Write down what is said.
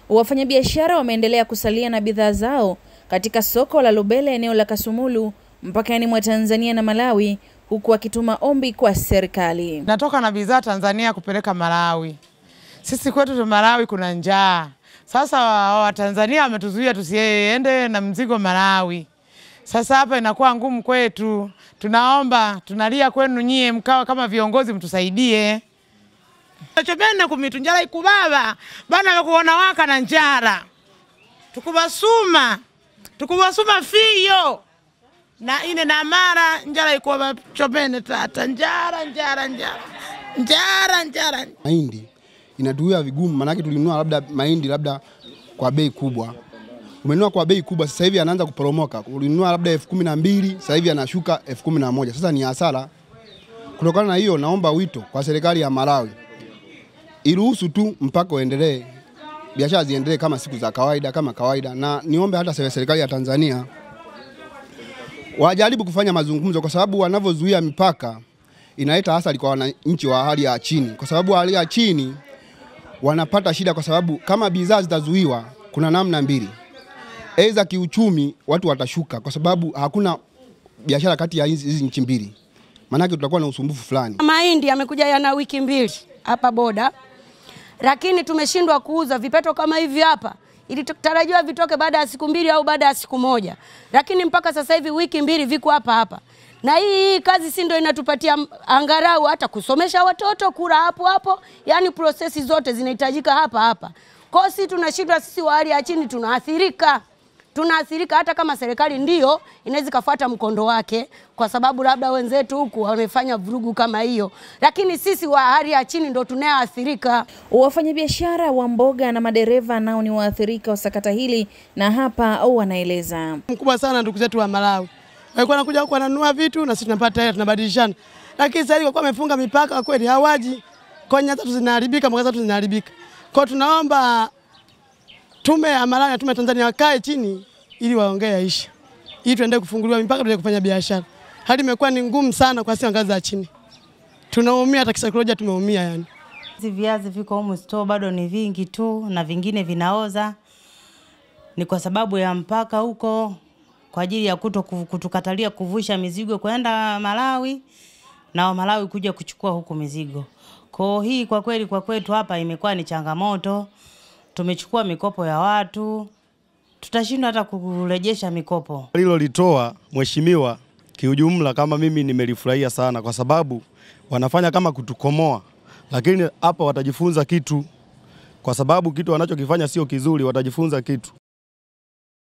Wafanyabiashara wameendelea kusalia na bidhaa zao katika soko la Lubele eneo la Kasumulu mpakani mwa Tanzania na Malawi, huku wakituma ombi kwa serikali. Natoka na bidhaa Tanzania kupeleka Malawi. Sisi kwetu Malawi kuna njaa. Sasa wa Tanzania wametuzuia tusiende na mzigo Malawi. Sasa hapa inakuwa ngumu kwetu. Tunaomba, tunalia kwenu nyie mkawa kama viongozi mtusaidie. Chobena kumitu njala ikubaba. Bana kuona waka na njara. Tukubasuma fiyo. Na ine na mara njala ikuwa chobene tata. Njara. Mahindi inatuia vigumu, manake tulinunua labda mahindi labda kwa bei kubwa. Umenunua kwa bei kubwa, sasa hivi anaanza kuporomoka. Ulinunua labda 12,000, sasa hivi anashuka 11,000. Sasa ni hasara. Kutokana na hiyo naomba wito kwa serikali ya Malawi. Iruhusu tu mpaka uendelee. Biashara ziendelee kama siku za kawaida na niombe hata serikali ya Tanzania wajaribu kufanya mazungumzo, kwa sababu wanavyozuia mipaka inaleta hasara kwa wananchi wa hali ya chini, kwa sababu hali ya chini wanapata shida, kwa sababu kama bidhaa zitazuiwa kuna namna mbili. Aidha kiuchumi watu watashuka kwa sababu hakuna biashara kati ya hizi nchi mbili. Maana tutakuwa na usumbufu fulani. Mahindi yamekuja yana wiki 2 hapa boda. Lakini tumeshindwa kuuza vipeto kama hivi hapa. Ilitarajiwa vitoke baada ya siku 2 au baada ya siku 1. Lakini mpaka sasa hivi wiki 2 viko hapa. Na hii kazi si ndio inatupatia angarau hata kusomesha watoto, kula hapo. Yaani prosesi zote zinahitajika hapa. Kwa sisi tunashindwa, sisi wa hali ya chini tunaathirika hata kama serikali ndio inaweza kufuata mkondo wake, kwa sababu labda wenzetu huku wamefanya vurugu kama hiyo, lakini sisi wa hali ya chini ndio tunaoathirika. Wafanyabiashara wa mboga na madereva nao ni waathirika wa sakata hili, na hapa au wanaeleza. Mkubwa sana ndugu zetu wa Malawi. Walikuwa wanakuja huko wananunua vitu na sisi tunapata hela, tunabadilishana. Lakini sasa hivi kwa wamefunga mipaka kweli hawaji. Konya zetu zinaharibika, mboga zetu zinaharibika. Kwa tunaomba tume ya Malawi na tume ya Tanzania wakae chini ili waongee yaisha. Ili tuendelee kufunguliwa mipaka, tuendelee kufanya biashara. Hali imekuwa ni ngumu sana kwa sisi ngazi za chini. Tunaumia, hata kisaikolojia tumeumia yani. Hizi viazi viko humu store bado ni vingi tu na vingine vinaoza. Ni kwa sababu ya mpaka huko, kwa ajili ya kutukatalia kuvusha mizigo kwenda Malawi na Malawi kuja kuchukua huku mizigo. Kwa hii kwa kweli kwa kwetu hapa imekuwa ni changamoto. Tumechukua mikopo ya watu, tutashindwa hata kurejesha mikopo. Hilo litoa mheshimiwa kiujumla kama mimi nimelifurahia sana, kwa sababu wanafanya kama kutukomoa, lakini hapa watajifunza kitu, kwa sababu kitu wanachokifanya sio kizuri, watajifunza kitu.